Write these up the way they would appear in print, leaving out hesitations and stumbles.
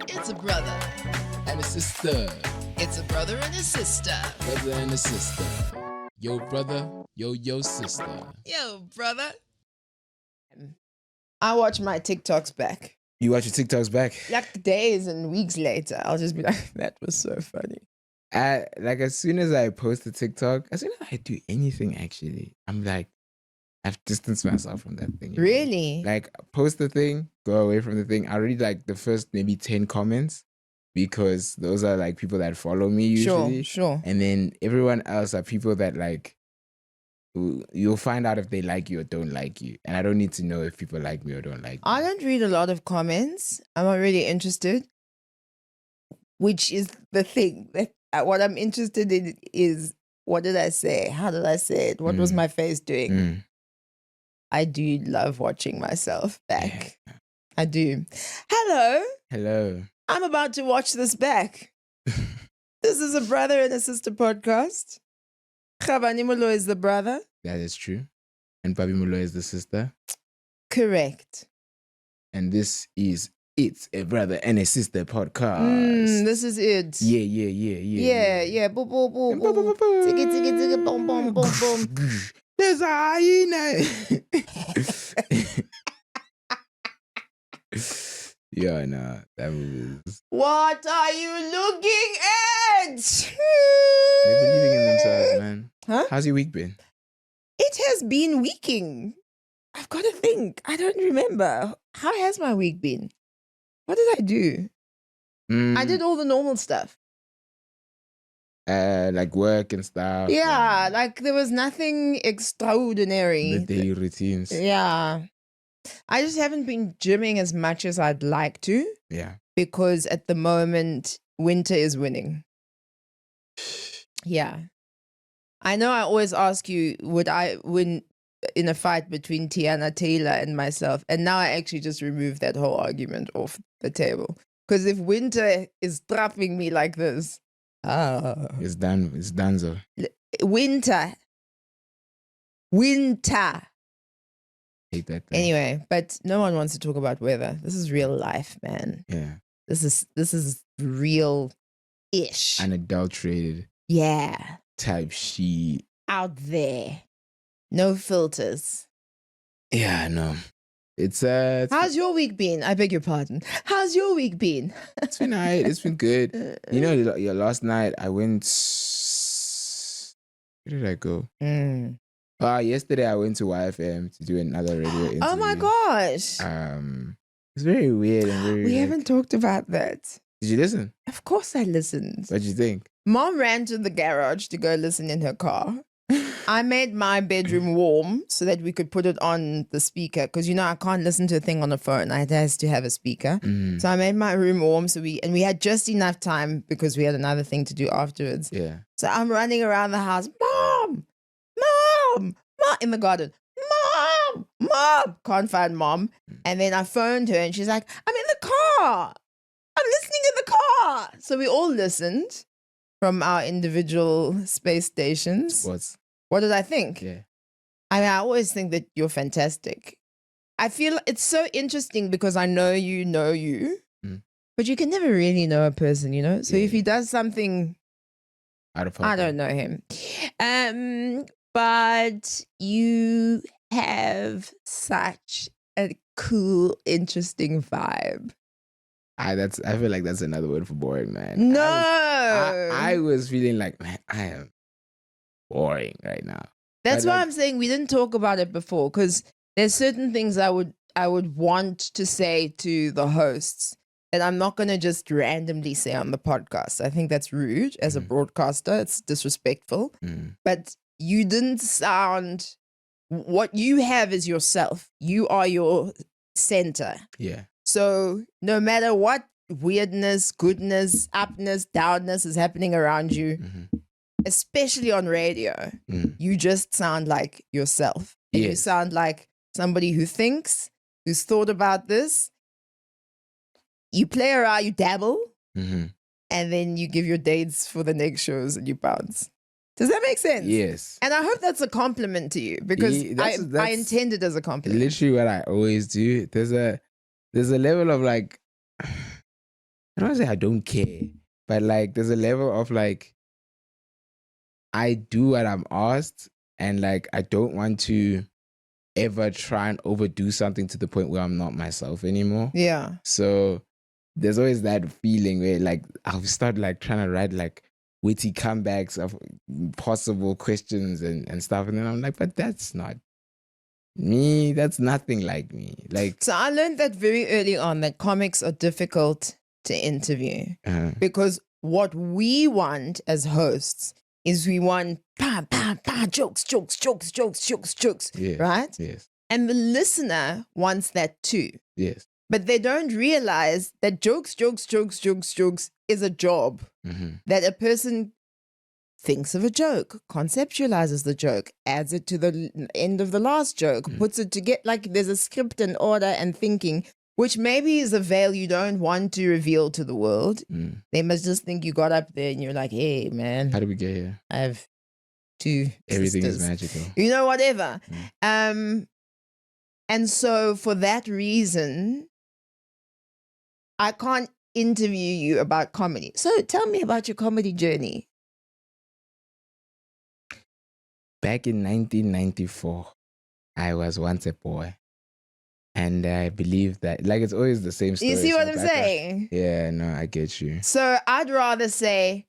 It's a brother and a sister. It's a brother and a sister. Brother and a sister. Yo, brother. Yo, sister. Yo, brother. I watch my TikToks back. You watch your TikToks back? Like days and weeks later, I'll just be like, that was so funny. Like as soon as I post a TikTok, as soon as I do anything actually, I'm like, I've distanced myself from that thing. Really? Like post the thing, go away from the thing. I read like the first maybe 10 comments because those are like people that follow me usually. Sure. And then everyone else are people that like, you'll find out if they like you or don't like you. And I don't need to know if people like me or don't like me. I don't read a lot of comments. I'm not really interested, which is the thing. What I'm interested in is, what did I say? How did I say it? What was my face doing? I do love watching myself back. Yeah. I do. Hello. I'm about to watch this back. This is a brother and a sister podcast. Khabani Molo is the brother. That is true. And Babi Molo is the sister. Correct. And this is It's a Brother and a Sister podcast. This is it. Yeah. Boom, boom, boom, boom. Tiggy, boom, boom, boom, boom. There's a hyena. Yeah, nah, that was... What are you looking at? They're believing in themselves, man. Huh? How's your week been? It has been weeking. I've got to think. I don't remember. How has my week been? What did I do? I did all the normal stuff. Like work and stuff. Yeah, like there was nothing extraordinary. The daily routines. Yeah. I just haven't been gymming as much as I'd like to. Yeah. Because at the moment, winter is winning. Yeah. I know I always ask you, would I win in a fight between Tiana Taylor and myself? And now I actually just removed that whole argument off the table. Because if winter is trapping me like this, it's done. It's donezo. Winter. Hate that thing. Anyway, but no one wants to talk about weather. This is real life, man. Yeah. This is real-ish. Unadulterated. Yeah. Type shit. Out there. No filters. Yeah, I know. It's How's your week been? I beg your pardon. How's your week been? It's been alright. It's been good. You know, last night I went... Where did I go? Yesterday I went to YFM to do another radio interview. Oh my gosh. It's very weird and very... We haven't talked about that. Did you listen? Of course I listened. What'd you think? Mom ran to the garage to go listen in her car. I made my bedroom warm so that we could put it on the speaker because, you know, I can't listen to a thing on the phone. It has to have a speaker. So I made my room warm and we had just enough time because we had another thing to do afterwards. Yeah. So I'm running around the house, Mom, in the garden. Mom, can't find Mom. And then I phoned her and she's like, I'm in the car. I'm listening in the car. So we all listened from our individual space stations. What did I think? Yeah. I mean, I always think that you're fantastic. I feel it's so interesting because I know you, but you can never really know a person, you know? So if he does something, I don't know him. But you have such a cool, interesting vibe. I feel like that's another word for boring, man. No. I was feeling like, man, I am boring right now. That's why I'm saying we didn't talk about it before, because there's certain things I would want to say to the hosts that I'm not going to just randomly say on the podcast. I think that's rude as a broadcaster. It's disrespectful. But you didn't sound... What you have is yourself. You are your center. Yeah. So no matter what weirdness, goodness, upness, downness is happening around you, especially on radio, you just sound like yourself. And you sound like somebody who thinks, who's thought about this. You play around, you dabble, and then you give your dates for the next shows and you bounce. Does that make sense? Yes. And I hope that's a compliment to you because I intend it as a compliment. Literally what I always do. there's a level of like, I don't want to say I don't care, but like there's a level of like, I do what I'm asked, and like I don't want to ever try and overdo something to the point where I'm not myself anymore. Yeah. So there's always that feeling where like I'll start like trying to write like witty comebacks of possible questions and stuff, and then I'm like, but that's not me. That's nothing like me. Like, So I learned that very early on that comics are difficult to interview because what we want as hosts is we want jokes, yes, right? Yes. And the listener wants that too. Yes. But they don't realize that jokes is a job. That a person thinks of a joke, conceptualizes the joke, adds it to the end of the last joke, puts it together. Like there's a script and order and thinking, which maybe is a veil you don't want to reveal to the world. They must just think you got up there and you're like, hey, man. How did we get here? I have two Everything sisters. is magical. You know, whatever. And so for that reason, I can't interview you about comedy. So tell me about your comedy journey. Back in 1994, I was once a boy. And I believe that, like, it's always the same story. You see what I'm saying? Yeah, no, I get you. So I'd rather say,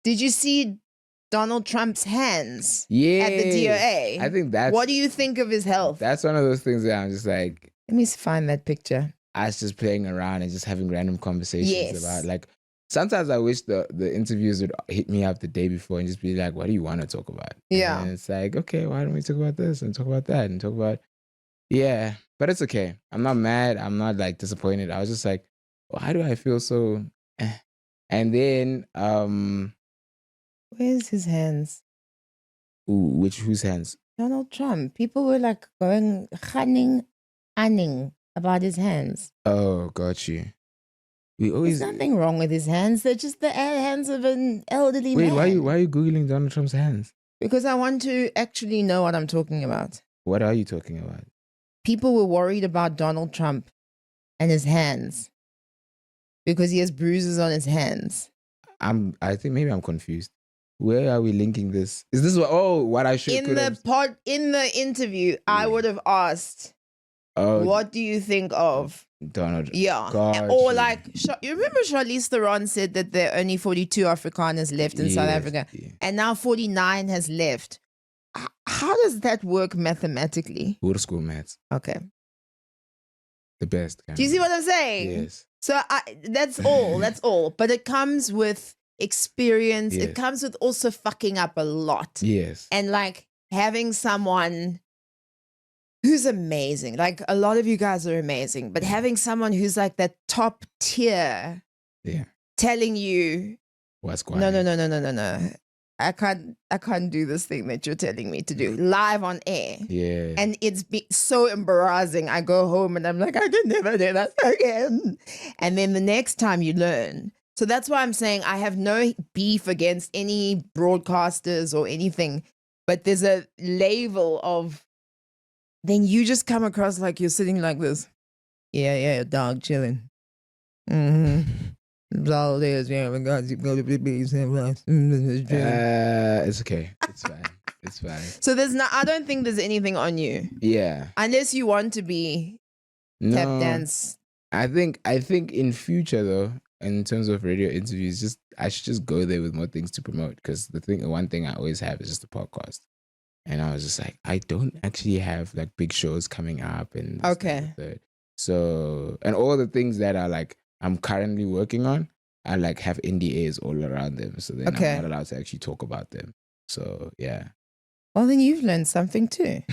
did you see Donald Trump's hands at the DOA? I think that's... What do you think of his health? That's one of those things that I'm just like... Let me find that picture. I was just playing around and just having random conversations about, like... Sometimes I wish the interviews would hit me up the day before and just be like, what do you want to talk about? Yeah. And it's like, okay, why don't we talk about this and talk about that and talk about... Yeah, but it's okay. I'm not mad. I'm not like disappointed. I was just like, why do I feel so... And then... Where's his hands? Ooh, whose hands? Donald Trump. People were like going anning about his hands. Oh, got you. There's nothing wrong with his hands. They're just the hands of an elderly man. Wait, why are you Googling Donald Trump's hands? Because I want to actually know what I'm talking about. What are you talking about? People were worried about Donald Trump and his hands because he has bruises on his hands. I think maybe I'm confused. Where are we linking this? Is this what I should... In the interview, I would have asked, what do you think of Donald? Yeah. Or like, you remember Charlize Theron said that there are only 42 Afrikaners left in South Africa, and now 49 has left. How does that work mathematically? Water school maths. Okay. The best. Do you see what I'm saying? Yes. So that's all. That's all. But it comes with experience. Yes. It comes with also fucking up a lot. Yes. And like having someone who's amazing. Like a lot of you guys are amazing, but having someone who's like that top tier, telling you, what's going on? No. I can't do this thing that you're telling me to do live on air. Yeah. And it's so embarrassing. I go home and I'm like, I can never do that again. And then the next time you learn. So that's why I'm saying I have no beef against any broadcasters or anything, but there's a level of, then you just come across like you're sitting like this. Yeah, dog chilling. It's all it is. Yeah, it's okay. It's fine. It's fine. So I don't think there's anything on you. Yeah. Unless you want to be tap dance. I think in future though, in terms of radio interviews, I should just go there with more things to promote. Because one thing I always have is just a podcast. And I was just like, I don't actually have like big shows coming up and this, okay. That, and so, and all the things that are like I'm currently working on, I like have NDAs all around them. So then I'm not allowed to actually talk about them. So yeah. Well, then you've learned something too.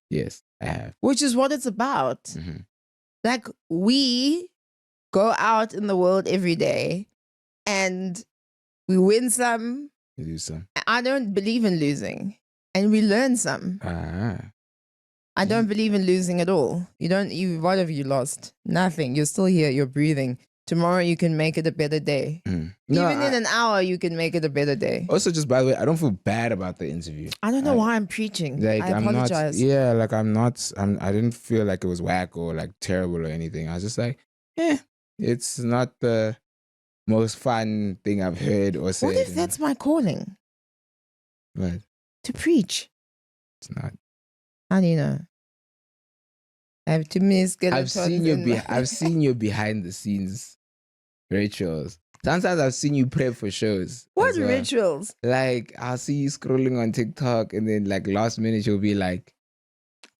Yes, I have. Which is what it's about. Mm-hmm. Like we go out in the world every day and we win some. We lose some. I don't believe in losing. And we learn some. I don't believe in losing at all. What have you lost? Nothing. You're still here. You're breathing. Tomorrow you can make it a better day. No, Even in an hour, you can make it a better day. Also, just by the way, I don't feel bad about the interview. I don't know why I'm preaching. Like, I apologize. I didn't feel like it was whack or like terrible or anything. I was just like, it's not the most fun thing I've heard or said. What if that's my calling? What? To preach. It's not. How do you know? I have too many skeletons. I've seen your behind the scenes rituals. Sometimes I've seen you prep for shows. What rituals? Like, I'll see you scrolling on TikTok and then like last minute you'll be like,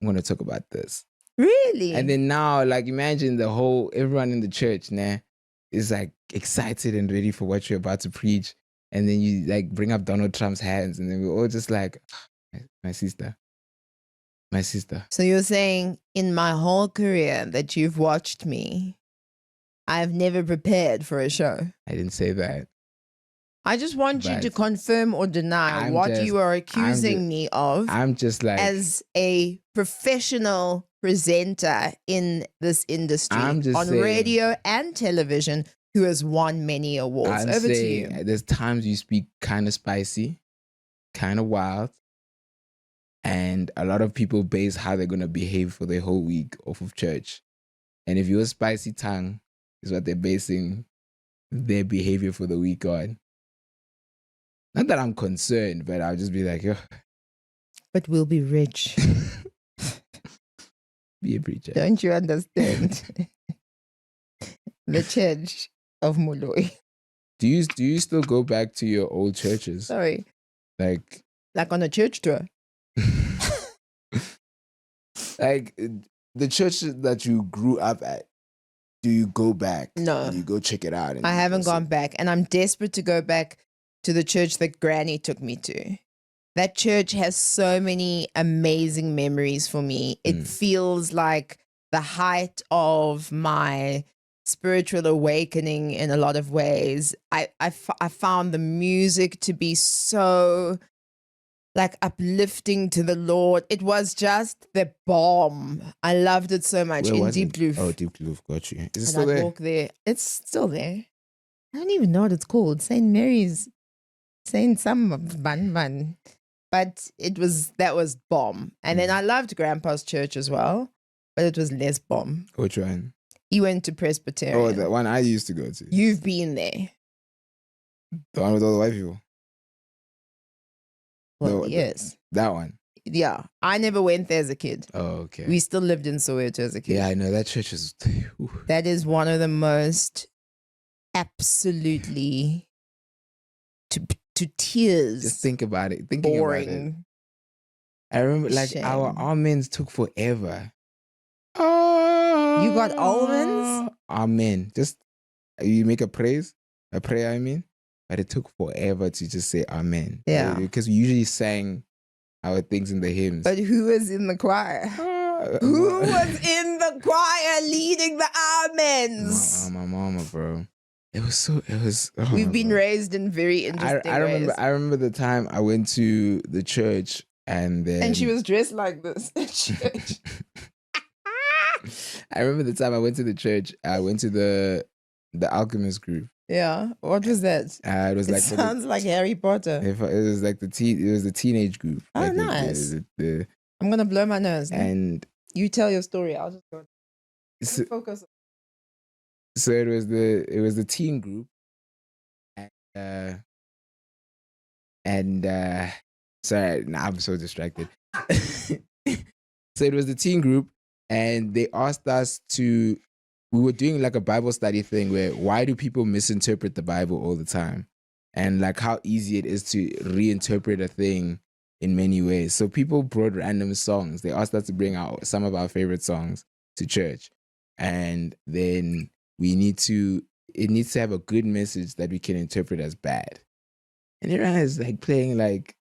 I'm going to talk about this. Really? And then now, like, imagine everyone in the church now is like excited and ready for what you're about to preach. And then you like bring up Donald Trump's hands and then we're all just like, my sister. So you're saying in my whole career that you've watched me, I've never prepared for a show. I didn't say that. I just want you to confirm or deny what you are accusing me of. I'm just like, as a professional presenter in this industry on radio and television who has won many awards. Over to you. There's times you speak kind of spicy, kind of wild. And a lot of people base how they're going to behave for their whole week off of church. And if your spicy tongue is what they're basing their behavior for the week on. Not that I'm concerned, but I'll just be like, oh. But we'll be rich. Be a preacher. Don't you understand? The church of Moloi. Do you still go back to your old churches? Sorry. Like on a church tour? Like the church that you grew up at, do you go back? No. Do you go check it out? I haven't gone back. And I'm desperate to go back to the church that Granny took me to. That church has so many amazing memories for me. It feels like the height of my spiritual awakening in a lot of ways. I found the music to be so like uplifting to the Lord. It was just the bomb. I loved it so much. In Deep Kloof. Oh, Deep Kloof, got you. Is it still there? Walk there. It's still there. I don't even know what it's called. St. Mary's, St. Ban. But that was bomb. And then I loved Grandpa's church as well, but it was less bomb. Which one? He went to Presbyterian. Oh, the one I used to go to. You've been there. The one with all the white people. Well, yes. That one. Yeah. I never went there as a kid. Oh, okay. We still lived in Soweto as a kid. Yeah, I know. That church is... That is one of the most absolutely to tears. Just think about it. Boring. I remember like our almonds took forever. You got almonds? Amen. Just you make a prayer, I mean. But it took forever to just say amen. Yeah. Because we usually sang our things in the hymns. But who was in the choir? Who was in the choir leading the amens? My mama, bro. It was. We've been raised in very interesting ways. I remember the time I went to the church and then... And she was dressed like this at church. I remember the time I went to the church. I went to the Alchemist group. Yeah, what was that? It was like sounds like Harry Potter. It was like the teenage group. Oh, like nice. I'm gonna blow my nose. And you tell your story. I'll just go. Focus. So it was the teen group, and sorry, I'm so distracted. So it was the teen group, and they asked us to. We were doing like a Bible study thing where why do people misinterpret the Bible all the time? And like how easy it is to reinterpret a thing in many ways. So people brought random songs. They asked us to bring out some of our favorite songs to church. And then it needs to have a good message that we can interpret as bad. And everyone is like playing like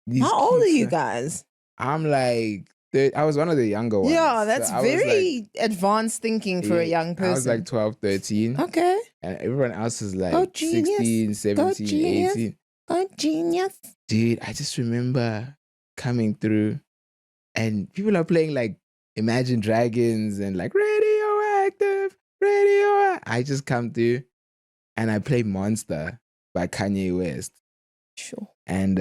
these. How old are you guys? I'm like, I was one of the younger ones. Yeah, that's so very advanced thinking for a young person. I was like 12, 13. Okay. And everyone else is like 16, 17, 18. Oh, genius. Dude, I just remember coming through and people are playing like Imagine Dragons and like radioactive. I just come through and I play Monster by Kanye West. Sure. And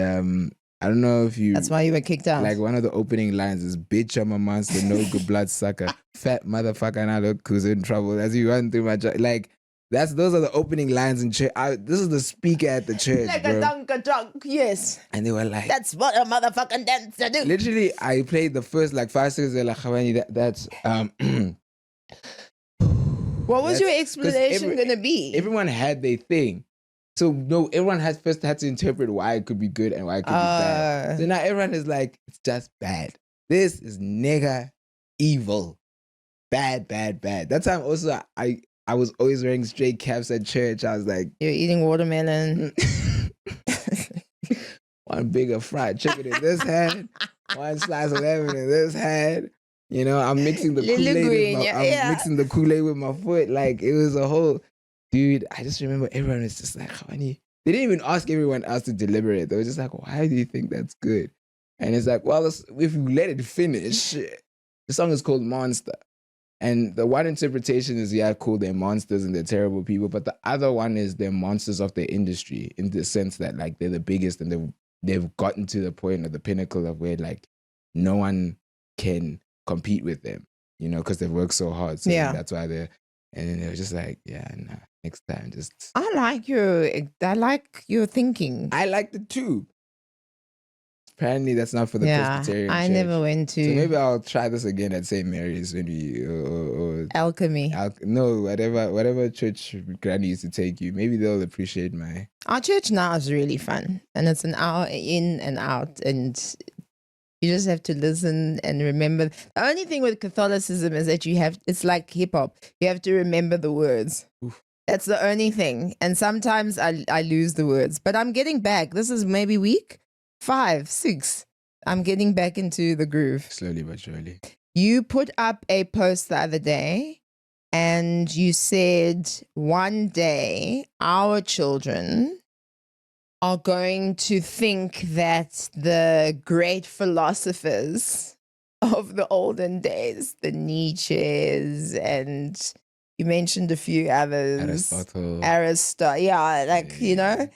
I don't know if you... That's why you were kicked out. Like one of the opening lines is, bitch, I'm a monster, no good blood sucker, fat motherfucker, and I look who's in trouble as you run through my... Like, those are the opening lines in church. This is the speaker at the church, like bro. a drunk, yes. And they were like... That's what a motherfucking dancer do. Literally, I played the first like 5 seconds. They're like, Khawani, that's... What was your explanation going to be? Everyone had their thing. So no, everyone had to interpret why it could be good and why it could be bad. So now everyone is like, it's just bad. This is nigga evil. Bad. That time also, I was always wearing straight caps at church. I was like... You're eating watermelon. One bigger fried chicken in this hand. One slice of lemon in this hand. You know, I'm mixing the Kool-Aid mixing the Kool-Aid with my foot. Like, it was a whole... Dude, I just remember everyone was just like, honey. They didn't even ask everyone else to deliberate. They were just like, why do you think that's good? And it's like, well, if you let it finish, the song is called Monster. And the one interpretation is, yeah, cool, they're monsters and they're terrible people. But the other one is they're monsters of their industry in the sense that, like, they're the biggest and they've gotten to the point of the pinnacle of where, like, no one can compete with them, you know, because they've worked so hard. So that's why they're... And then they were just like, yeah, nah, next time, just... I like your thinking. I liked it too. Apparently, that's not for the Presbyterian I church. Never went to... So maybe I'll try this again at St. Mary's when we... Or Alchemy. No, whatever church Granny used to take you. Maybe they'll appreciate my... Our church now is really fun. And it's an hour in and out. And... you just have to listen and remember. The only thing with Catholicism is that it's like hip hop. You have to remember the words. Oof. That's the only thing. And sometimes I lose the words, but I'm getting back. This is maybe week 5, 6. I'm getting back into the groove. Slowly but surely. You put up a post the other day and you said one day our children are going to think that the great philosophers of the olden days, the Nietzsches, and you mentioned a few others, Aristotle, you know,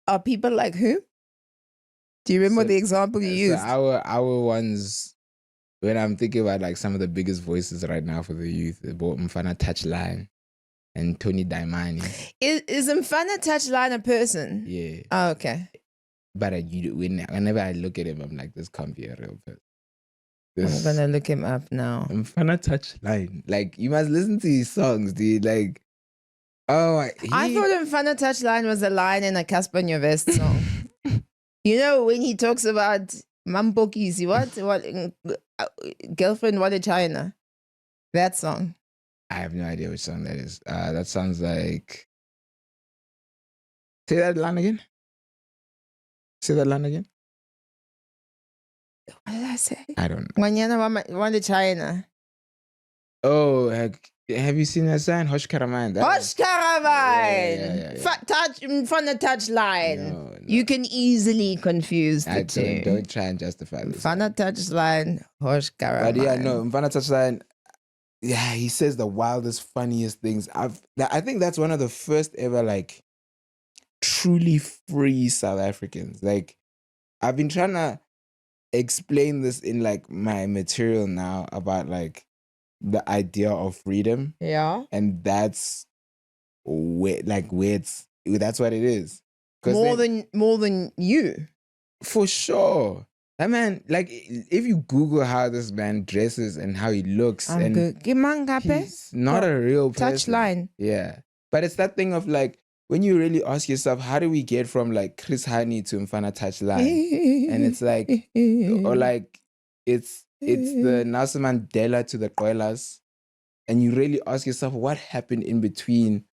are people like who? Do you remember the example you used? Our ones, when I'm thinking about like some of the biggest voices right now for the youth, about Mfana Touchline and Tony Daimani. Is Mfana Touchline a person? Yeah. Oh, okay. But whenever I look at him, I'm like, this can't be a real person. I'm gonna look him up now. Mfana Touchline. Like, you must listen to his songs, dude. Like, I thought Mfana Touchline was a line in a Casper Nyovest song. You know, when he talks about Mampokisi, what girlfriend, what a China. That song. I have no idea which song that is. That sounds like... Say that line again. What did I say? I don't know. Wanyana Wanda China. Oh, have you seen that sign? Hosh Karaman. Hosh Karaman! From the touch line. No. You can easily confuse the two. Don't try and justify this. Mfana touch line, Hosh Karaman. But yeah, no, Mfana touch line. Yeah, he says the wildest, funniest things. I think that's one of the first ever, like, truly free South Africans. Like, I've been trying to explain this in, like, my material now about, like, the idea of freedom. Yeah. And that's that's what it is. More than you. For sure. That man, like, if you Google how this man dresses and how he looks, and he's not a real person. Touchline. Yeah. But it's that thing of, like, when you really ask yourself, how do we get from, like, Chris Hani to Mfana Touchline? And it's like, or like, it's the Nelson Mandela to the Qoelas. And you really ask yourself, what happened in between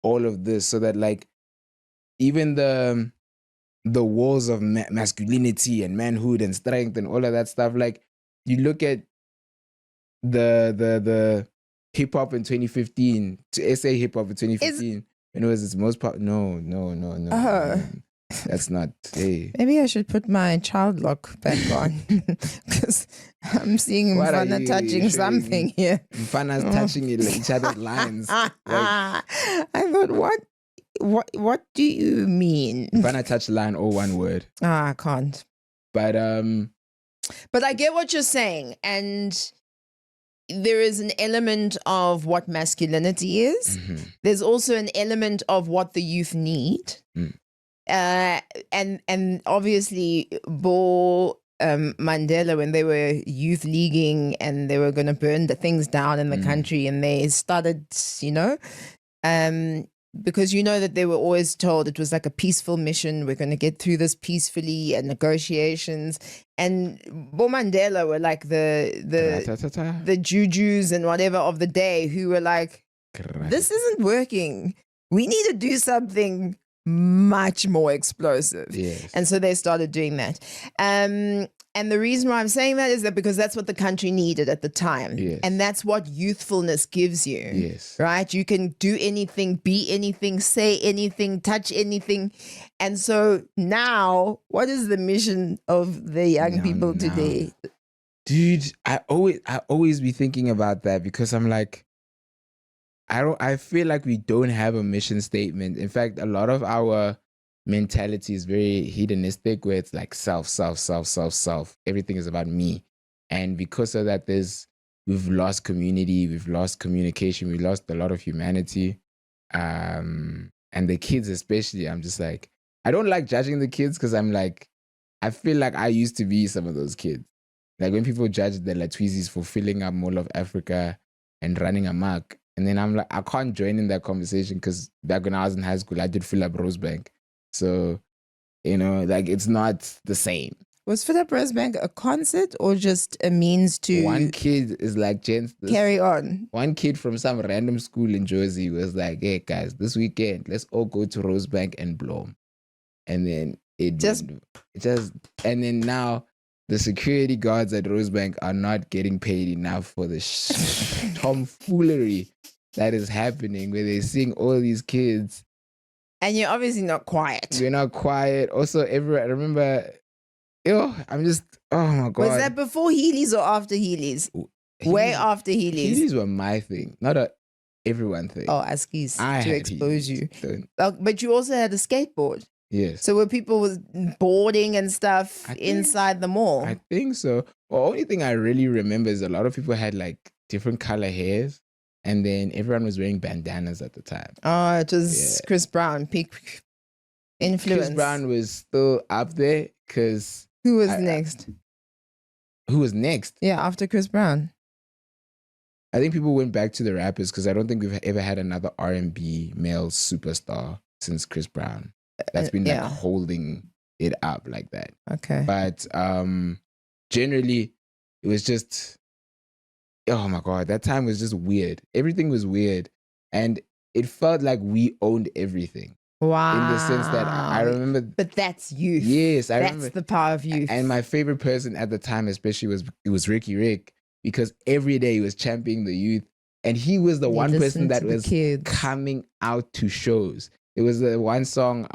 all of this? So that, like, even the walls of masculinity and manhood and strength and all of that stuff, like, you look at the hip hop in 2015 to SA hip hop in 2015 when it was its most no. That's not. Hey. Maybe I should put my child lock back on because I'm seeing What are Mfana you touching showing something me? here. Mfana's touching each other's lines. Like, I thought, what do you mean? Mfana touch line or one word. I can't. But I get what you're saying, and there is an element of what masculinity is. mm-hmm. There's also an element of what the youth need. And obviously Mandela, when they were youth leaguing and they were going to burn the things down in the country, and they started, because that they were always told it was like a peaceful mission. We're going to get through this peacefully, and negotiations. And Bo Mandela were like the jujus and whatever of the day who were like, this isn't working. We need to do something much more explosive. Yes. And so they started doing that. And the reason why I'm saying that is that because that's what the country needed at the time. Yes. And that's what youthfulness gives you. Yes. Right? You can do anything, be anything, say anything, touch anything. And so now, what is the mission of the young people today? Dude, I always be thinking about that, because I'm like, I feel like we don't have a mission statement. In fact, a lot of our mentality is very hedonistic, where it's like self. Everything is about me. And because of that, we've lost community, we've lost communication, we lost a lot of humanity. And the kids especially, I'm just like, I don't like judging the kids, because I'm like, I feel like I used to be some of those kids. Like when people judge the Latwizis for filling up Mall of Africa and running amok, and then I'm like, I can't join in that conversation, because back when I was in high school, I did fill up Rosebank. So, like, it's not the same. Was Fill Up Rosebank a concert or just a means to... One kid is like, carry on. One kid from some random school in Jersey was like, hey, guys, this weekend, let's all go to Rosebank and Bloem. And then and then now the security guards at Rosebank are not getting paid enough for the tomfoolery that is happening, where they're seeing all these kids. And you're obviously not quiet. You're not quiet. Also, I remember, I'm just, oh my God. Was that before Heelys or after Heelys? Way after Heelys. Heelys were my thing, not a everyone thing. Oh, Askies, to expose Heelys. you. But you also had a skateboard. Yes. So were people boarding and stuff inside the mall? I think so. Well, only thing I really remember is a lot of people had like different color hairs. And then everyone was wearing bandanas at the time. Oh, it was Chris Brown, peak influence. Chris Brown was still up there, because... Who was next? Who was next? Yeah, after Chris Brown. I think people went back to the rappers, because I don't think we've ever had another R&B male superstar since Chris Brown. That's been like holding it up like that. Okay. But generally, it was just... Oh my God, that time was just weird. Everything was weird. And it felt like we owned everything. Wow. In the sense that I remember... But that's youth. Yes, I remember. That's the power of youth. And my favorite person at the time especially was Ricky Rick, because every day he was championing the youth. And he was the one person that was coming out to shows. It was the one song,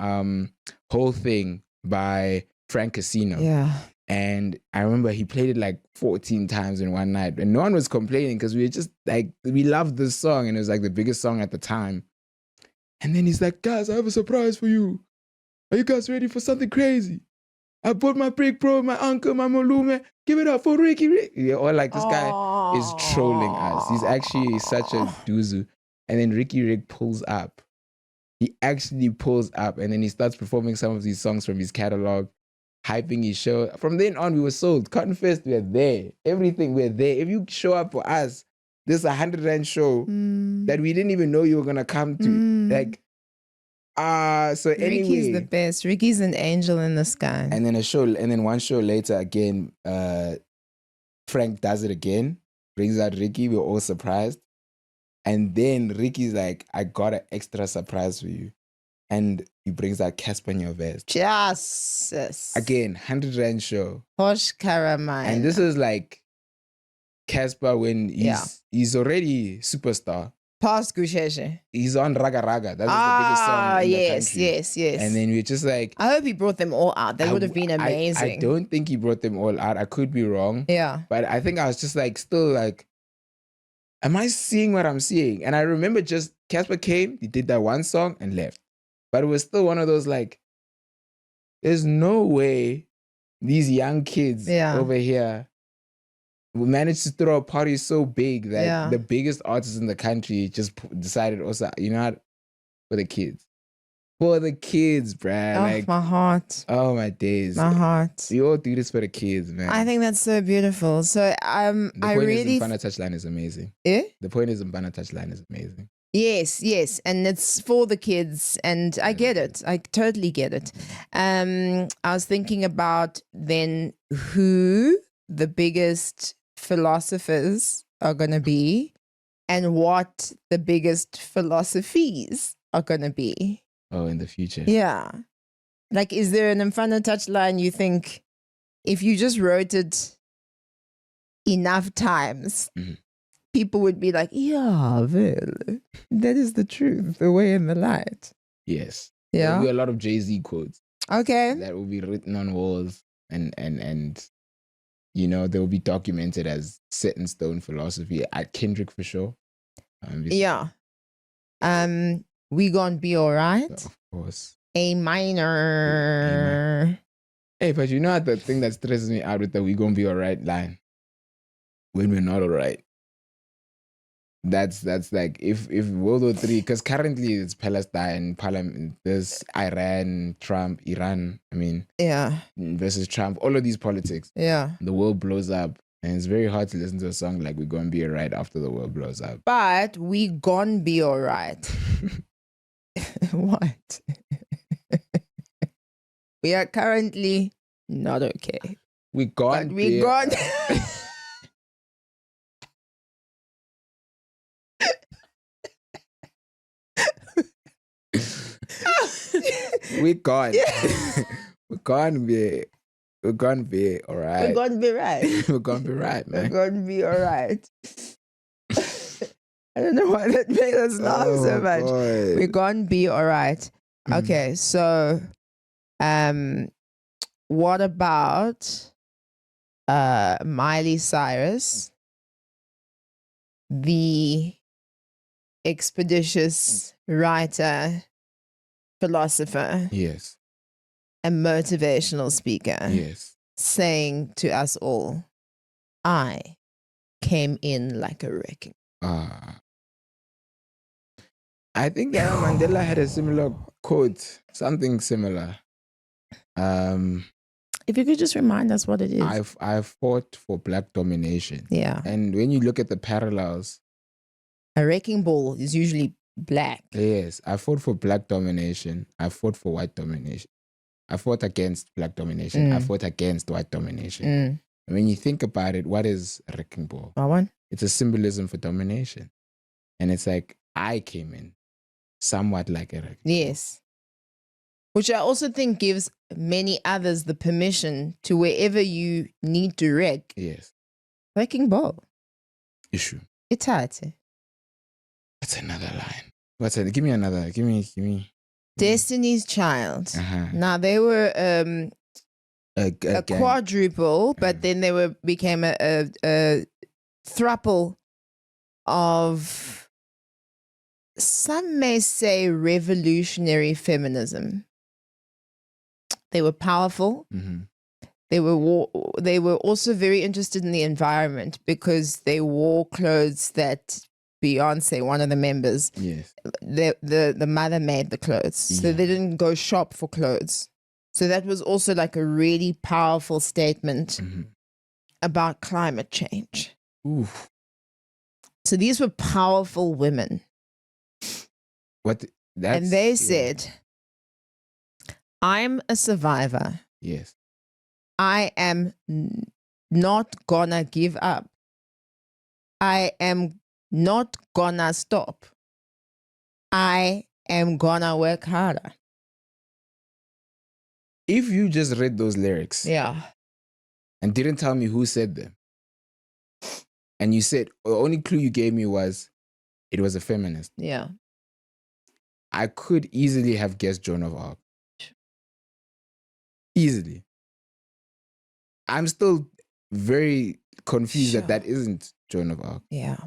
Whole Thing by Frank Casino. Yeah. And I remember he played it like 14 times in one night. And no one was complaining, because we were just like, we loved this song. And it was like the biggest song at the time. And then he's like, guys, I have a surprise for you. Are you guys ready for something crazy? I bought my big bro, my uncle, my malume. Give it up for Ricky Rick. Yeah, or like, this guy is trolling us. He's actually such a doozu. And then Ricky Rick pulls up. He actually pulls up, and then he starts performing some of these songs from his catalog, hyping his show. From then on, we were sold. Cotton Fest, we're there. Everything, we're there. If you show up for us, this 100 show that we didn't even know you were gonna come to. Like, so anyway. Ricky's the best. Ricky's an angel in the sky. And then one show later again, Frank does it again, brings out Ricky. We're all surprised. And then Ricky's like, I got an extra surprise for you. And he brings out Casper Nyovest. Jesus. Again, 100 show. Posh Caramine. And this is like Casper when he's already superstar. Past Gusheshe. He's on Raga Raga. That's the biggest song in the country. Yes. And then we're just like, I hope he brought them all out. That would have been amazing. I don't think he brought them all out. I could be wrong. Yeah. But I think I was just like, still like, am I seeing what I'm seeing? And I remember just Casper came, he did that one song and left. But it was still one of those like, there's no way these young kids over here will manage to throw a party so big that the biggest artists in the country just decided also, you know what, for the kids. For the kids, bruh. Oh, like, my heart. Oh, my days. My heart. We all do this for the kids, man. I think that's so beautiful. So the I point really... is Mbana Touchline is amazing. Eh? The point is Mbana Touchline is amazing. Yes. And it's for the kids. And I get it. I totally get it. I was thinking about then who the biggest philosophers are going to be and what the biggest philosophies are going to be. Oh, in the future. Yeah. Like, is there an Mfana touchline you think if you just wrote it enough times, people would be like, yeah, well, that is the truth, the way and the light. Yes. Yeah. There'll be a lot of Jay-Z quotes. Okay. That will be written on walls and you know, they will be documented as set in stone philosophy at Kendrick for sure. Yeah. We gonna be all right. Of course. A minor. Hey, but you know the thing that stresses me out with the "we gonna be all right" line? When we're not all right. That's like if World War III, because currently it's Palestine, Parliament, there's Iran, Trump, Iran. I mean, versus Trump. All of these politics. Yeah. The world blows up. And it's very hard to listen to a song like "We're Gonna Be Alright" after the world blows up. But we gonna be alright. What? We are currently not okay. We gone. But we gone. We gone. We're gonna be. We're gonna be all right. We're gonna be right. We're gonna be right, man. We're gonna be all right. I don't know why that made us laugh so much. God. We're gonna be all right. Okay, so what about Miley Cyrus, the expeditious writer, philosopher? Yes. A motivational speaker. Yes. Saying to us all, I came in like a wrecking. I think Mandela had a similar quote, something similar. If you could just remind us what it is. I fought for black domination. Yeah. And when you look at the parallels, a wrecking ball is usually black. Yes. I fought for black domination. I fought for white domination. I fought against black domination. I fought against white domination. And when you think about it, what is a wrecking ball? It's a symbolism for domination. And it's like, I came in somewhat like a wrecking ball. Yes. Which I also think gives many others the permission to wherever you need to wreck. Yes. Wrecking ball. Issue. It's hard. That's another line. What's it? Give me another. Give me. Destiny's Child. Now they were a quadruple, but then they became a thruple of, some may say, revolutionary feminism. They were powerful. They were also very interested in the environment because they wore clothes that Beyonce, one of the members, the mother made the clothes. So they didn't go shop for clothes. So that was also like a really powerful statement about climate change. Oof. So these were powerful women. And they said, I'm a survivor. Yes. I am not gonna give up. I am not gonna stop. I am gonna work harder. If you just read those lyrics and didn't tell me who said them, and you said, the only clue you gave me was it was a feminist. Yeah. I could easily have guessed Joan of Arc. Easily. I'm still very confused that that isn't Joan of Arc. Yeah.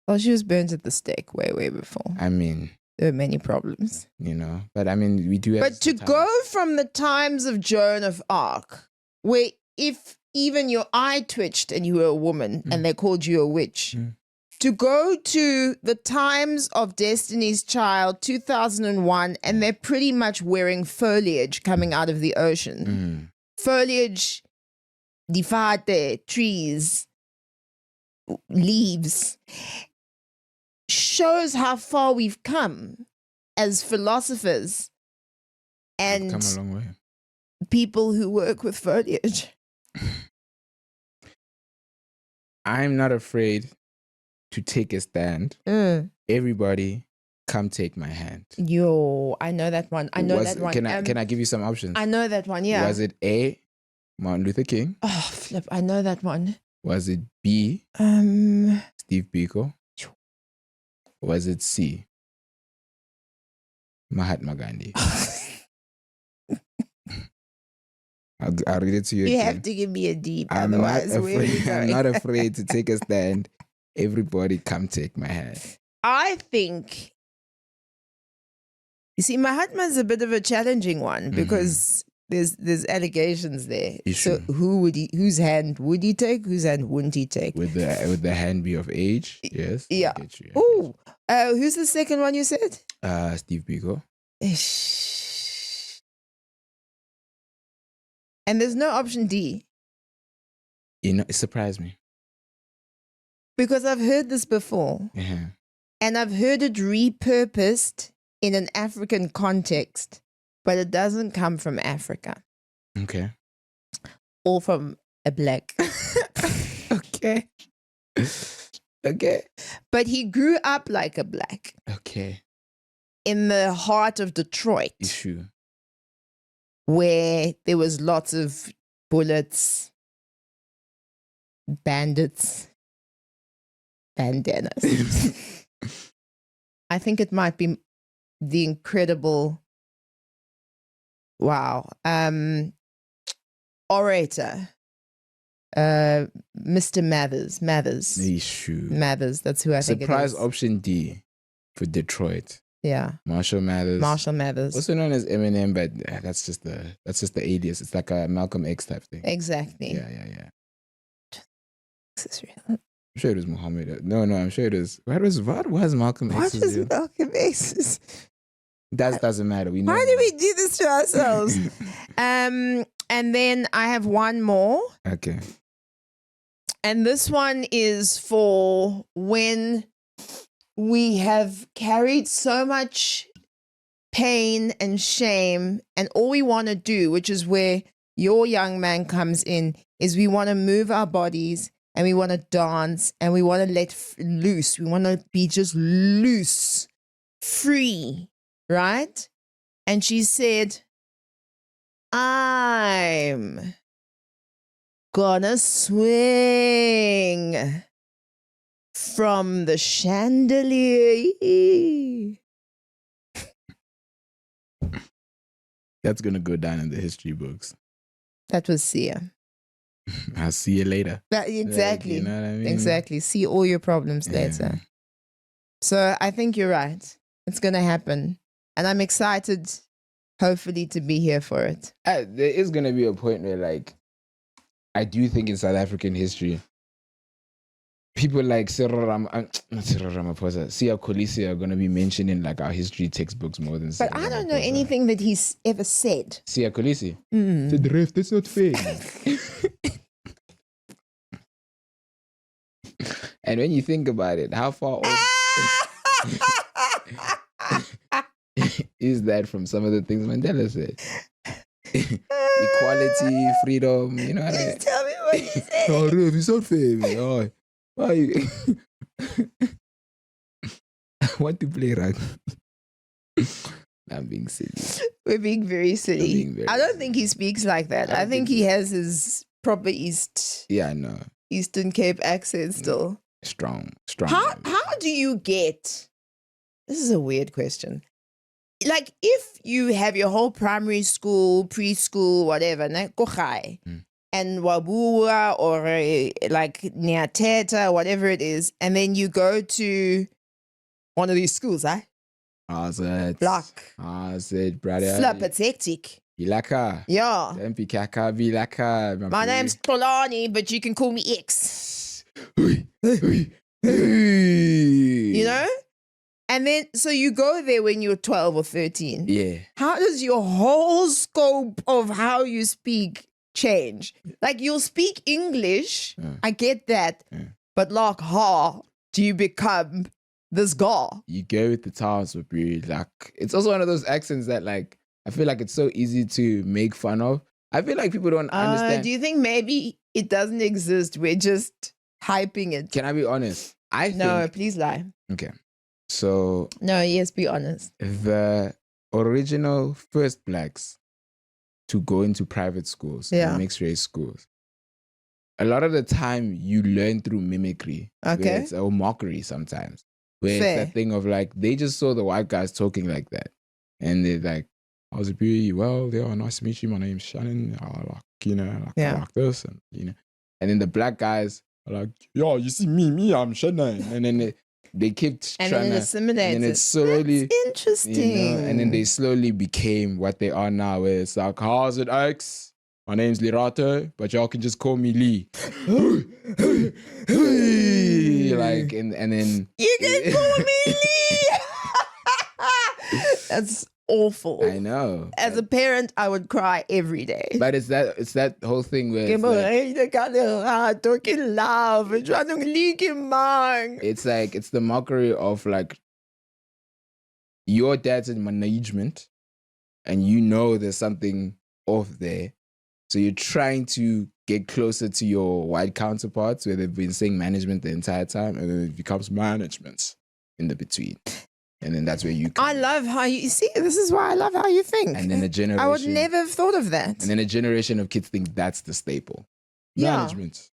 Well, she was burnt at the stake way, way before. I mean, there were many problems. You know, but I mean, we do have. But to go from the times of Joan of Arc, where if even your eye twitched and you were a woman and they called you a witch, to go to the times of Destiny's Child, 2001, and they're pretty much wearing foliage coming out of the ocean. Foliage, difate, trees, leaves, shows how far we've come as philosophers and come a long way. People who work with foliage. I'm not afraid to take a stand. Everybody, come take my hand. Yo, I know that one. I know that one. Can I give you some options? I know that one, yeah. Was it A, Martin Luther King? Oh, flip. I know that one. Was it B, Steve Biko? Was it C, Mahatma Gandhi? I'll read it to you again. You have to give me a D, otherwise I'm not afraid to take a stand. Everybody come take my hand. I think, you see, Mahatma is a bit of a challenging one because there's allegations there. So whose hand would he take? Whose hand wouldn't he take? Would the hand be of age? Yes. Yeah. Oh, who's the second one you said? Steve Biko. And there's no option D. You know, it surprised me. Because I've heard this before. Yeah. And I've heard it repurposed in an African context, but it doesn't come from Africa. Okay. Or from a black. Okay. Okay. But he grew up like a black. Okay. In the heart of Detroit. Issue. Where there was lots of bullets, bandits, bandanas. I think it might be the incredible, orator, Mr. Mathers. Issue. Mathers, that's who I think it is. Surprise option D for Detroit. Yeah. Marshall Mathers. Also known as Eminem, but that's just the alias. It's like a Malcolm X type thing. Exactly. Yeah. This is real. I'm sure it was Muhammad. No, I'm sure it was. What was Malcolm X? What was Malcolm X? That doesn't matter. We know. Why do we do this to ourselves? And then I have one more. Okay. And this one is for when we have carried so much pain and shame, and all we want to do, which is where your young man comes in, is we want to move our bodies and we want to dance and we want to let loose. We want to be just loose, free, right? And she said, I'm gonna swing from the chandelier. That's going to go down in the history books. That was Sia. I'll see you later. Exactly. Like, you know what I mean? Exactly. See all your problems later. So I think you're right. It's going to happen. And I'm excited, hopefully, to be here for it. There is going to be a point where, like, I do think in South African history, people like not Cyril Ramaphosa, Siya Kolisi are going to be mentioned in like our history textbooks more than But I don't know anything that he's ever said. Siya Kolisi? Said, Ref, that's not fair. And when you think about it, how far off is that from some of the things Mandela said? Equality, freedom, you know what I mean? Tell me what he said. Oh, Ref, it's not fair, man. Oh. Why are you? I want to play rugby. I'm being silly. We're being very silly. I don't think he speaks like that. I think he has his proper East. Yeah, I know. Eastern Cape accent still. Strong. How do you get? This is a weird question. Like, if you have your whole primary school, preschool, whatever, and Wabua or like Niateta, whatever it is, and then you go to one of these schools, Block. Brother. Flip, it's hectic. Vilaka. Yeah. Vilaka. My name's Tolani, but you can call me X. You know? And then, so you go there when you're 12 or 13. Yeah. How does your whole scope of how you speak change? Like, you'll speak English, I get that, but like, how do you become this guy? You go with the times, bro. Like, it's also one of those accents that, like, I feel like it's so easy to make fun of. I feel like people don't understand. Do you think maybe it doesn't exist? We're just hyping it. Can I be honest? No, please lie. Okay. So. No, yes, be honest. The original first blacks to go into private schools, mixed race schools, a lot of the time you learn through mimicry. Okay. It's a mockery sometimes. Where it's that thing of like, they just saw the white guys talking like that. And they're like, I was a beauty. Well, nice to meet you. My name's Shannon. I like this. And, and then the black guys are like, yo, you see me, I'm Shannon. And then they kept and trying then assimilate. And then it slowly. That's interesting. And then they slowly became what they are now, where it's like, how's it, X? My name's Lirato, but y'all can just call me Lee. Like, and then you can call me Lee. That's awful. I know. As a parent, I would cry every day. But it's that whole thing where it's like it's the mockery of like your dad's in management and there's something off there. So you're trying to get closer to your white counterparts where they've been saying management the entire time, and then it becomes management in the between. And then that's where you come. I love how you see. This is why I love how you think. And then a generation. I would never have thought of that. And then a generation of kids think that's the staple. Yeah. Management.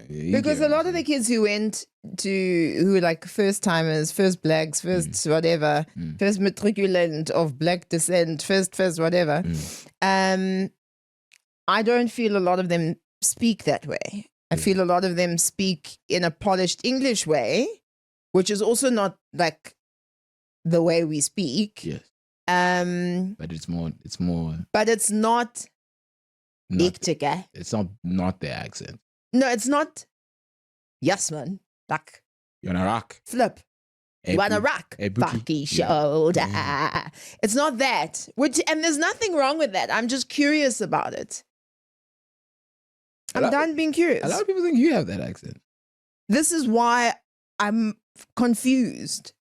Because a lot of the kids who were like first timers, first blacks, first whatever, first matriculant of black descent, first whatever, I don't feel a lot of them speak that way. I feel a lot of them speak in a polished English way, which is also not like the way we speak. Yes. But it's more. But it's not. It's not their accent. No, it's not. Yes, man. Like. You wanna rock? Flip. You wanna rock? Funky shoulder. Yeah. It's not that. And there's nothing wrong with that. I'm just curious about it. I'm done being curious. A lot of people think you have that accent. This is why I'm confused.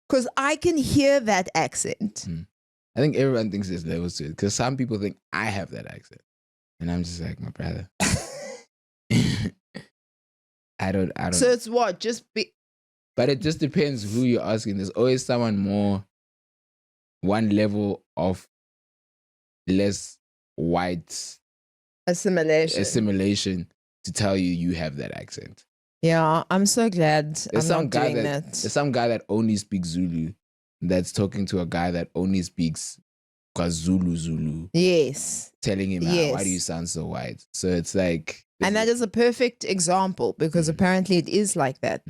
Because I can hear that accent. I think everyone thinks there's levels to it. Because some people think I have that accent. And I'm just like, my brother. I don't. So it's what? But it just depends who you're asking. There's always someone one level of less white assimilation to tell you have that accent. Yeah, I'm so glad I'm not doing that. There's some guy that only speaks Zulu that's talking to a guy that only speaks Zulu. Yes. Telling him, why do you sound so white? So it's like... And that is a perfect example because apparently it is like that.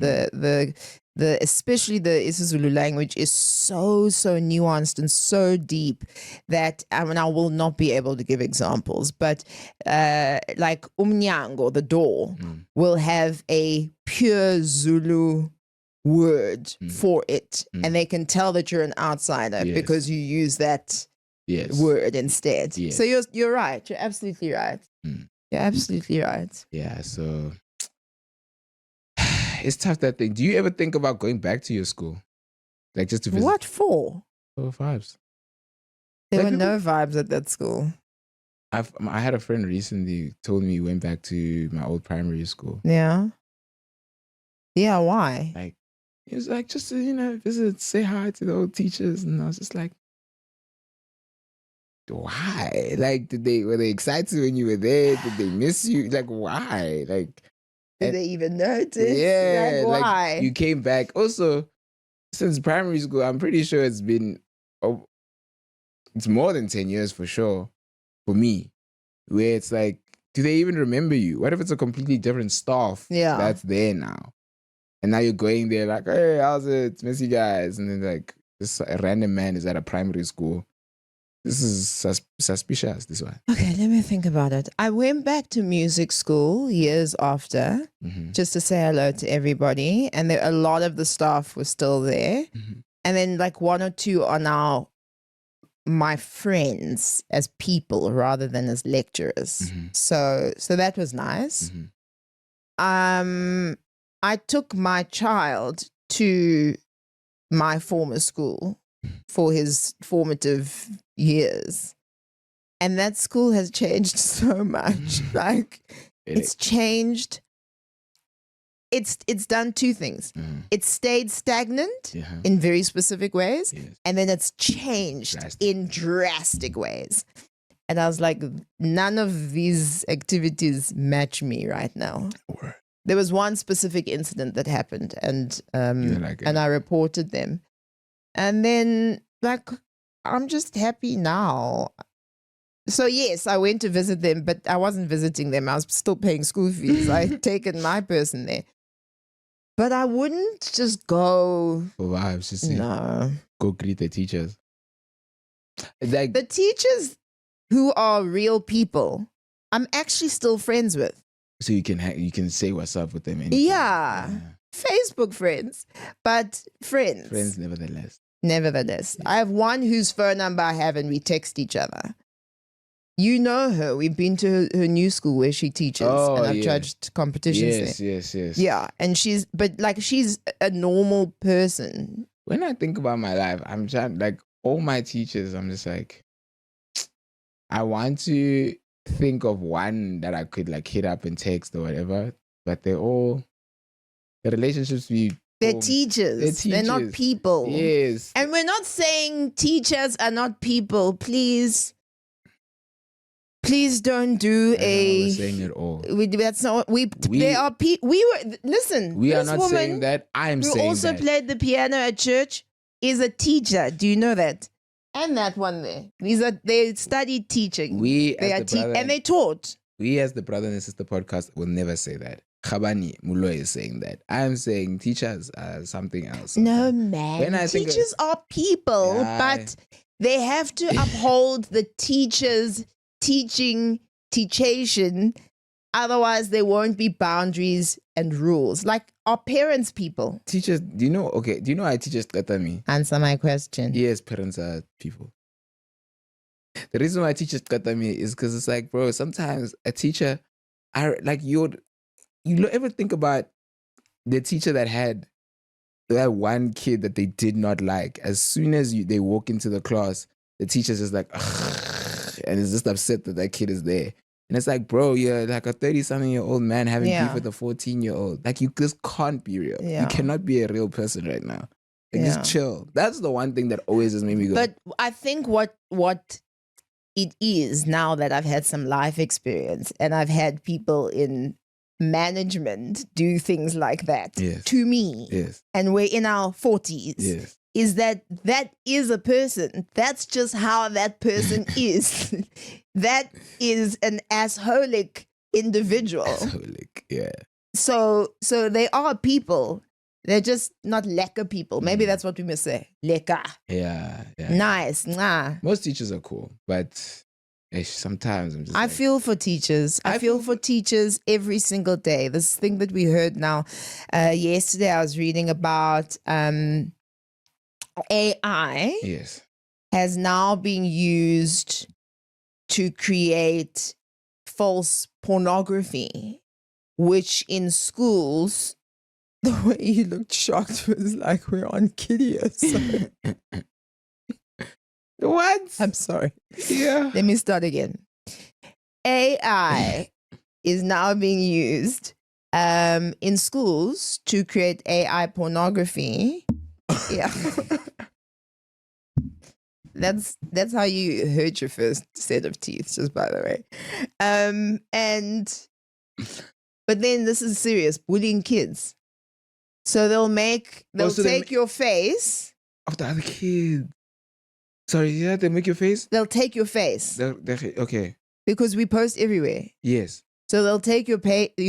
Especially the isiZulu language is so nuanced and so deep that I will not be able to give examples, but like umnyango, the door, will have a pure Zulu word for it, and they can tell that you're an outsider because you use that word instead. Yes. So you're right. You're absolutely right. You're absolutely right. Yeah, so it's tough, that thing. Do you ever think about going back to your school? Like just to visit? What for? For vibes. There were no vibes at that school. I had a friend recently told me he went back to my old primary school. Yeah. Yeah, why? Like, he was like, just to, visit, say hi to the old teachers. And I was just like, why? Like, were they excited when you were there? Did they miss you? Like, why? Like, Did they even notice? Yeah, like, why? you came back. Also, since primary school, I'm pretty sure it's been, it's more than 10 years for sure, for me, where it's like, do they even remember you? What if it's a completely different staff that's there now? And now you're going there like, hey, how's it? Miss you guys. And then like, this random man is at a primary school. This is suspicious, this one. Okay, let me think about it. I went back to music school years after just to say hello to everybody. And a lot of the staff was still there. And then like one or two are now my friends as people rather than as lecturers. So that was nice. I took my child to my former school for his formative years. And that school has changed so much. Like it's changed. It's done two things. It stayed stagnant in very specific ways. And then it's changed in drastic ways. And I was like, none of these activities match me right now. There was one specific incident that happened and I reported them. And then like, I'm just happy now. So yes, I went to visit them, but I wasn't visiting them. I was still paying school fees. I had taken my person there. But I wouldn't just go. For vibes, you see. No. Go greet the teachers. Like, the teachers who are real people, I'm actually still friends with. So you can say what's up with them. Yeah. Facebook friends, but friends. Friends nevertheless. Nevertheless. I have one whose phone number I have and we text each other. You know her. We've been to her new school where she teaches and I've judged competitions there. Yes. Yeah. And she's a normal person. When I think about my life, I'm trying, like all my teachers, I'm just like, I want to think of one that I could like hit up and text or whatever, but the relationships they're teachers. They're not people. Yes. And we're not saying teachers are not people. Please don't do we're saying it all. That's not they are people. Listen. We are not saying that. I'm saying that. Who also played the piano at church is a teacher. Do you know that? And that one there. They studied teaching. And they taught. We as the Brother and Sister podcast will never say that. Khabani Mulo is saying that. I'm saying teachers are something else. No, man. Teachers are people, but they have to uphold the teacher's teachation. Otherwise, there won't be boundaries and rules. Like, are parents people? Teachers, do you know why teachers cut me? Answer my question. Yes, parents are people. The reason why teachers cut me is because it's like, bro, sometimes a teacher, you ever think about the teacher that had that one kid that they did not like? As soon as they walk into the class, the teacher's just like, ugh, and is just upset that kid is there. And it's like, bro, you're like a 30-something-year-old man having beef with a 14-year-old. Like, you just can't be real. You cannot be a real person right now. Like, just chill. That's the one thing that always just made me go. But I think what it is now that I've had some life experience and I've had people in management do things like that to me. Yes. And we're in our 40s. Yes. Is that is a person. That's just how that person is. That is an assholic individual. Assholic, yeah. So they are people. They're just not lekker people. Maybe that's what we must say. Lekker. Yeah. Nice. Nah. Most teachers are cool, but sometimes I'm just I feel for teachers. I feel for teachers every single day. This thing that we heard now. Yesterday I was reading about AI has now been used to create false pornography, which in schools, the way you looked shocked was like we're on Kiddie. What? I'm sorry. Yeah. Let me start again. AI is now being used in schools to create AI pornography. Yeah. That's how you hurt your first set of teeth, just by the way. But then this is serious, bullying kids. So they'll take your face. Of the other kid. Sorry, yeah, they make your face? They'll take your face. Okay. Because we post everywhere. Yes. So they'll take your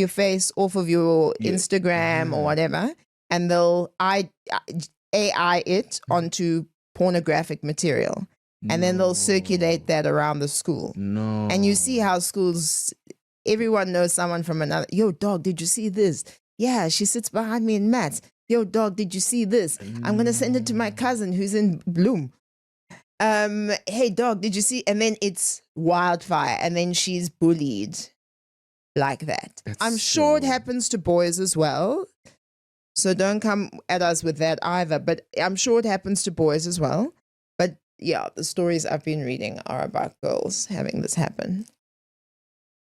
face off of your Instagram or whatever, and they'll AI it onto pornographic material. And then they'll circulate that around the school. No. And you see how schools, everyone knows someone from another. Yo, dog, did you see this? Yeah, she sits behind me in maths. Yo, dog, did you see this? I'm going to send it to my cousin who's in Bloom. Hey, dog, did you see? And then it's wildfire. And then she's bullied like that. I'm sure it happens to boys as well. So don't come at us with that either. But I'm sure it happens to boys as well. But yeah, the stories I've been reading are about girls having this happen.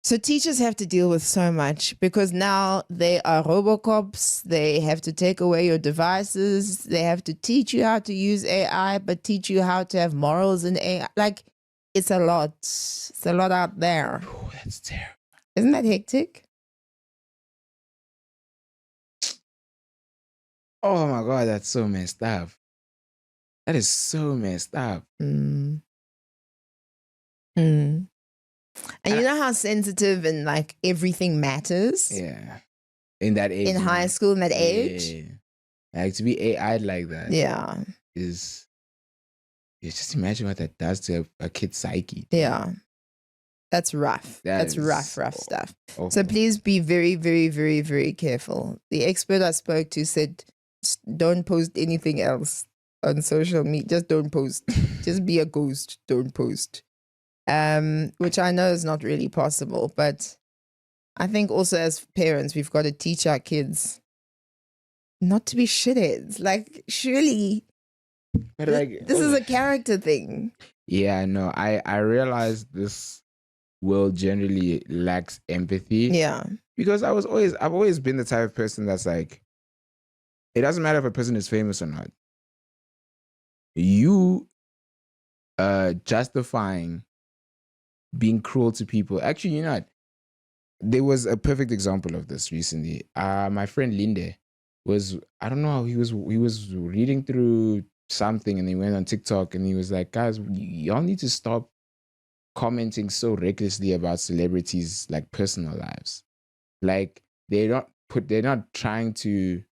So teachers have to deal with so much because now they are Robocops. They have to take away your devices. They have to teach you how to use AI, but teach you how to have morals in AI. Like, it's a lot. It's a lot out there. Oh, that's terrible. Isn't that hectic? Oh my God, that's so messed up. That is so messed up. And you know how sensitive and like everything matters? Yeah. In that age. In high school, in that age? Yeah. Like to be AI like that. Yeah. Is just imagine what that does to a kid's psyche. Yeah. That's rough. That's rough stuff. So please be very, very, very, very careful. The expert I spoke to said, don't post anything else on social media. Just don't post. Just be a ghost. Don't post. Which I know is not really possible, but I think also as parents, we've got to teach our kids not to be shitheads. Like, surely but like, this is a character thing. Yeah, no, I realize this world generally lacks empathy. Yeah. Because I've always been the type of person that's like, it doesn't matter if a person is famous or not. You justifying being cruel to people. Actually, you're not. There was a perfect example of this recently. My friend Linde was, I don't know, he was reading through something and he went on TikTok and he was like, guys, y'all need to stop commenting so recklessly about celebrities' like personal lives. Like they're not trying to,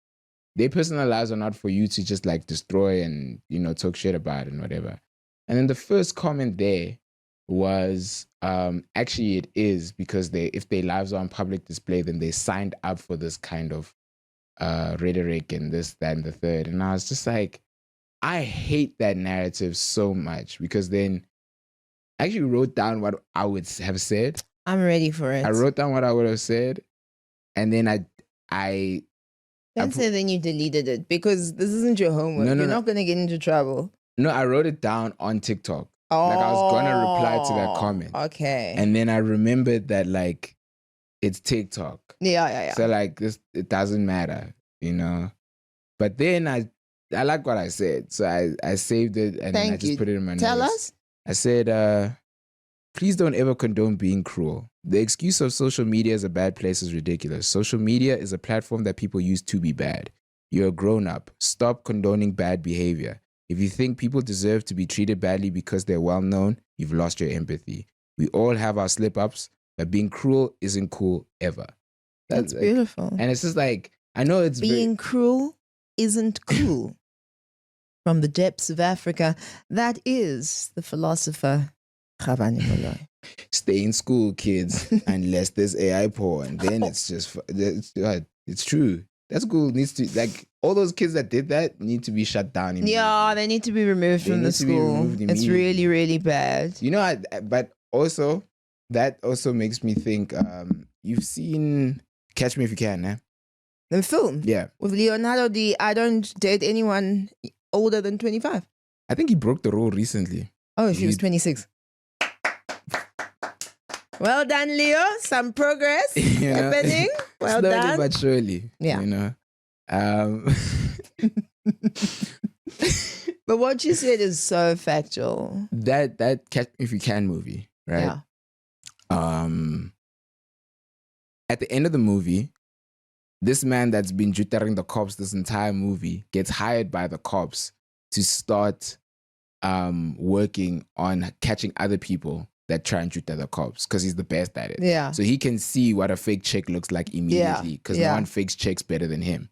their personal lives are not for you to just like destroy and, you know, talk shit about and whatever. And then the first comment there was, actually it is, because if their lives are on public display, then they signed up for this kind of rhetoric and this, that, and the third. And I was just like, I hate that narrative so much, because then I actually wrote down what I would have said. I'm ready for it. I wrote down what I would have said, and then I Don't say then you deleted it, because this isn't your homework. You're not going to get into trouble. No, I wrote it down on TikTok. Like I was going to reply to that comment. Okay. And then I remembered that like it's TikTok. Yeah. So like this, it doesn't matter, you know. But then I like what I said. So I saved it and then I just put it in my notes. Tell us. I said, please don't ever condone being cruel. The excuse of social media is a bad place is ridiculous. Social media is a platform that people use to be bad. You're a grown up. Stop condoning bad behavior. If you think people deserve to be treated badly because they're well known, you've lost your empathy. We all have our slip ups, but being cruel isn't cool ever. That's like, beautiful. And it's just like, I know it's being cruel isn't cool. From the depths of Africa, that is the philosopher Khabane Moloi. Stay in school, kids, unless there's AI porn. Then it's just, it's true. That school needs to, like, all those kids that did that need to be shut down immediately. Yeah, they need to be removed from the school. It's really, really bad. You know, but also, that also makes me think, you've seen Catch Me If You Can, eh? The film? Yeah. With Leonardo I don't date anyone older than 25. I think he broke the rule recently. Oh, she was 26. Well done, Leo. Some progress happening. Well slowly done. But surely. Yeah. You know. But what you said is so factual. That Catch Me If You Can movie, right? Yeah. At the end of the movie, this man that's been juttering the cops this entire movie gets hired by the cops to start working on catching other people that try and jutter the cops because he's the best at it. Yeah. So he can see what a fake check looks like immediately because no one fakes checks better than him.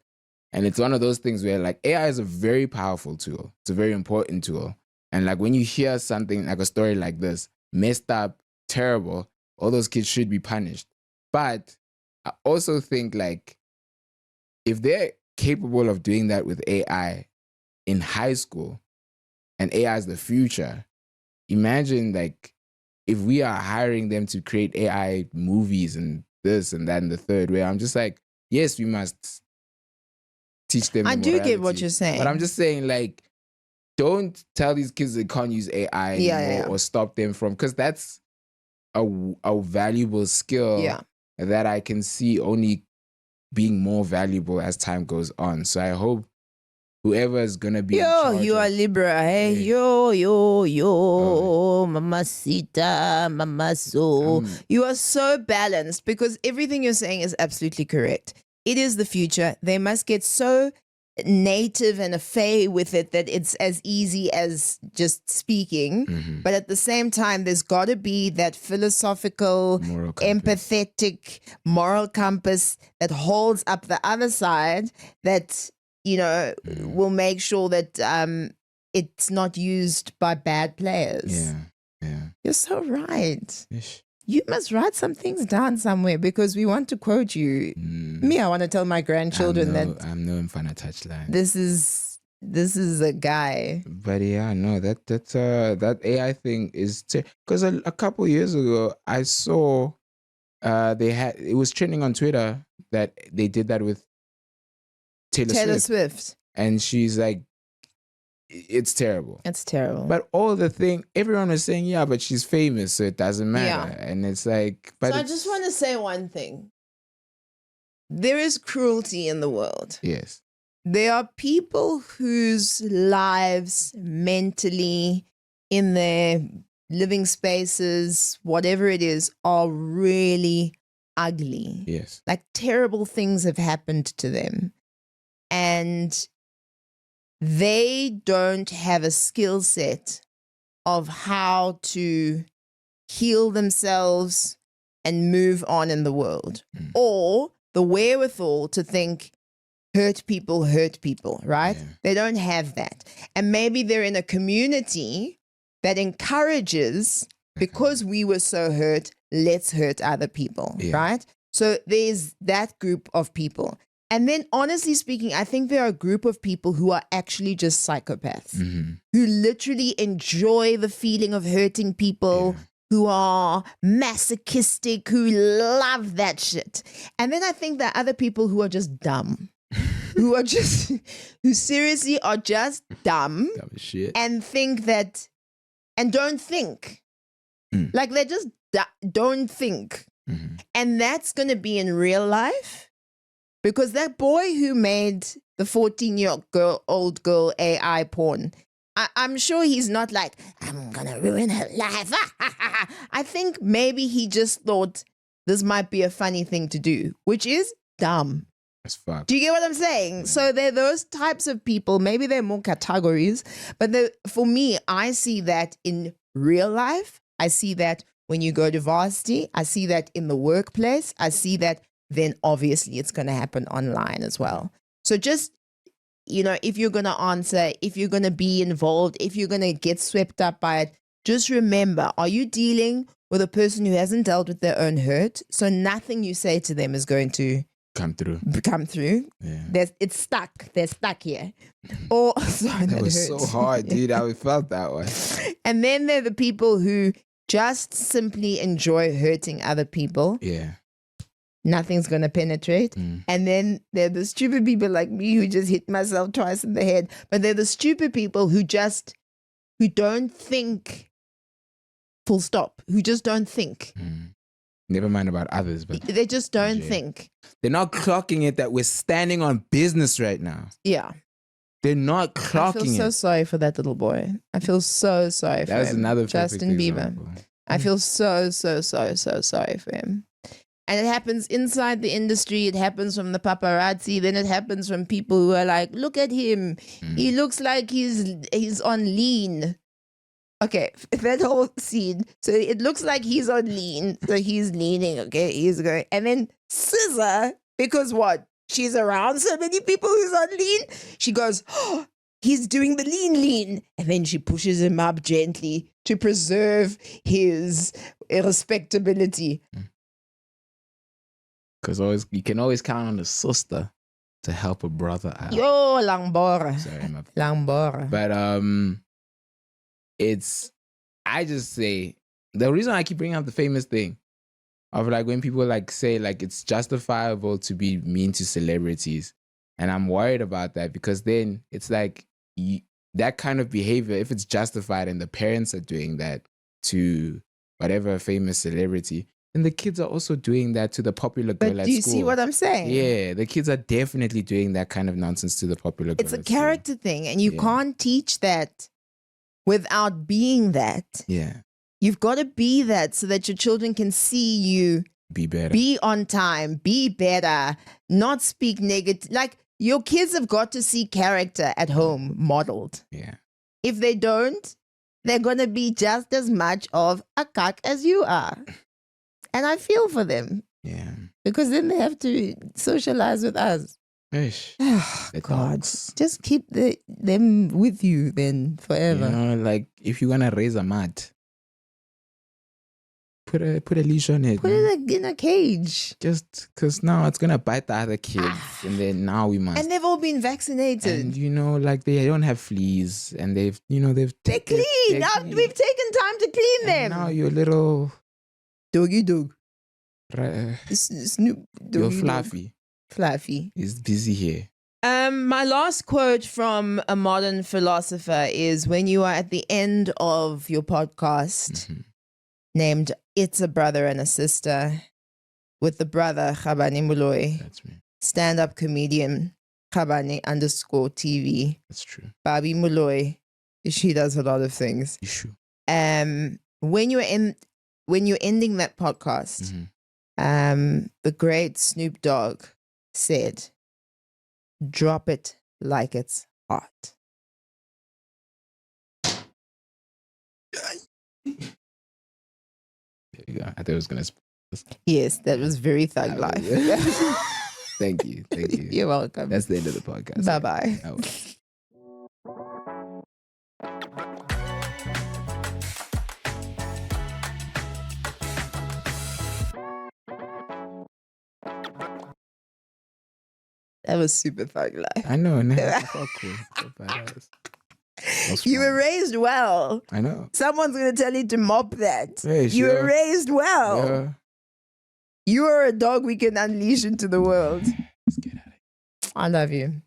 And it's one of those things where like AI is a very powerful tool. It's a very important tool. And like when you hear something like a story like this, messed up, terrible, all those kids should be punished. But I also think like if they're capable of doing that with AI in high school and AI is the future, imagine like if we are hiring them to create AI movies and this and that and the third, where I'm just like, yes, we must teach them. I do get what you're saying. But I'm just saying like, don't tell these kids they can't use AI anymore or stop them from, because that's a valuable skill that I can see only being more valuable as time goes on. So I hope whoever is gonna be you are Libra, hey? Yo, mamacita, mamaso. You are so balanced because everything you're saying is absolutely correct. It is the future. They must get so native and affair with it that it's as easy as just speaking. But at the same time, there's got to be that philosophical, empathetic, moral compass that holds up the other side that, you know, will make sure that it's not used by bad players. Yeah. You're so right. You must write some things down somewhere because we want to quote you. Me, I want to tell my grandchildren I'm no Mfana touchline. This is a guy. But yeah, no, that AI thing is because a couple years ago I saw it was trending on Twitter that they did that with Taylor Swift. And she's like, it's terrible. It's terrible. But everyone was saying, yeah, but she's famous, so it doesn't matter. Yeah. And it's like, but so I just want to say one thing. There is cruelty in the world. Yes. There are people whose lives mentally, in their living spaces, whatever it is, are really ugly. Yes. Like terrible things have happened to them. And they don't have a skill set of how to heal themselves and move on in the world, or the wherewithal to think hurt people, right? Yeah. They don't have that. And maybe they're in a community that encourages, because we were so hurt, let's hurt other people, right? So there's that group of people. And then, honestly speaking, I think there are a group of people who are actually just psychopaths, who literally enjoy the feeling of hurting people, who are masochistic, who love that shit. And then I think there are other people who are just dumb, who seriously are just dumb and think that, and don't think. Like they just don't think. And that's going to be in real life. Because that boy who made the 14-year-old girl AI porn, I'm sure he's not like, I'm going to ruin her life. I think maybe he just thought this might be a funny thing to do, which is dumb. That's fucked. Do you get what I'm saying? Yeah. So they're those types of people. Maybe they're more categories. But for me, I see that in real life. I see that when you go to varsity. I see that in the workplace. I see that then obviously it's going to happen online as well. So just, you know, if you're going to answer, if you're going to be involved, if you're going to get swept up by it, just remember, are you dealing with a person who hasn't dealt with their own hurt? So nothing you say to them is going to come through. Yeah. It's stuck. They're stuck here. Or, sorry, that was hurt. So hard, dude. I felt that way. And then there are the people who just simply enjoy hurting other people. Yeah. Nothing's going to penetrate. And then there are the stupid people like me who just hit myself twice in the head. But they're the stupid people who don't think, full stop, who just don't think. Never mind about others, but they just don't think. They're not clocking it that we're standing on business right now. Yeah. They're not clocking it. I feel so sorry for that little boy. I feel so sorry for him. That was another Justin Bieber. I feel so sorry for him. And it happens inside the industry. It happens from the paparazzi. Then it happens from people who are like, look at him. He looks like he's on lean. Okay, that whole scene. So it looks like he's on lean. So he's leaning, okay? He's going. And then Scissor, because what? She's around so many people who's on lean. She goes, oh, he's doing the lean. And then she pushes him up gently to preserve his respectability. Because you can always count on a sister to help a brother out. Yo, langbora. Sorry, my Langbora. But I just say, the reason I keep bringing up the famous thing of like when people like say like it's justifiable to be mean to celebrities. And I'm worried about that because then it's like that kind of behavior, if it's justified and the parents are doing that to whatever famous celebrity, and the kids are also doing that to the popular girl at school. But do you see what I'm saying? Yeah, the kids are definitely doing that kind of nonsense to the popular girl. It's a character thing, and you can't teach that without being that. Yeah. You've got to be that so that your children can see you be better, be on time, be better, not speak negative. Like, your kids have got to see character at home modeled. Yeah. If they don't, they're going to be just as much of a cuck as you are. And I feel for them. Yeah. Because then they have to socialize with us. Ish. Oh, God. Just keep them with you then forever. You know, like if you're going to raise a mat, put a leash on it. Put it in a cage. Just because now it's going to bite the other kids. And then now we must. And they've all been vaccinated. And you know, like they don't have fleas. And they're clean. We've taken time to clean them. Now you're little... Doggy dog. Snoop. You're Fluffy. Fluffy. He's busy here. My last quote from a modern philosopher is when you are at the end of your podcast named It's a Brother and a Sister with the brother Khabane Moloi. That's me. Stand-up comedian Khabane_TV. That's true. Babi Moloi. She does a lot of things. Issue. When you're ending that podcast, the great Snoop Dogg said, drop it like it's hot. There you go. I thought it was going to... Yes, that was very thug life. Thank you. You're welcome. That's the end of the podcast. Bye-bye. Oh. That was super thug life. I know. That's so cool. So badass. You were raised well. I know. Someone's going to tell you to mop that. Hey, you were raised well. Yeah. You are a dog we can unleash into the world. Let's get at it. I love you.